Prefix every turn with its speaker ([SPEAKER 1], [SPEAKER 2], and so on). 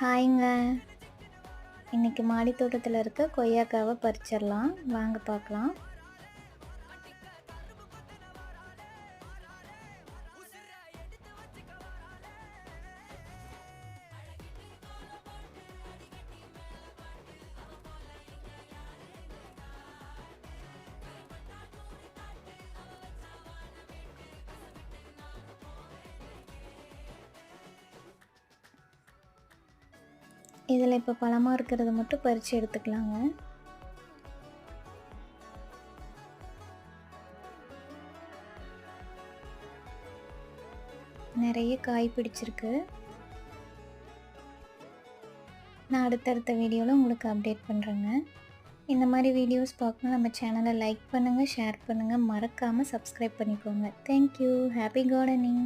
[SPEAKER 1] ஹாய்ங்க. இன்னைக்கு மாடி தோட்டத்துல இருக்க கொய்யாக்காவ பறிச்சிடலாம். வாங்க பார்க்கலாம். இதில் இப்போ பழமாக இருக்கிறத மட்டும் பறித்து எடுத்துக்கலாங்க. நிறைய காய் பிடிச்சிருக்கு. நான் அடுத்தடுத்த வீடியோவில் உங்களுக்கு அப்டேட் பண்ணுறேங்க. இந்த மாதிரி வீடியோஸ் பார்க்கணும் நம்ம சேனலை லைக் பண்ணுங்கள், ஷேர் பண்ணுங்கள், மறக்காமல் சப்ஸ்கிரைப் பண்ணிக்கோங்க. தேங்க்யூ. Happy gardening.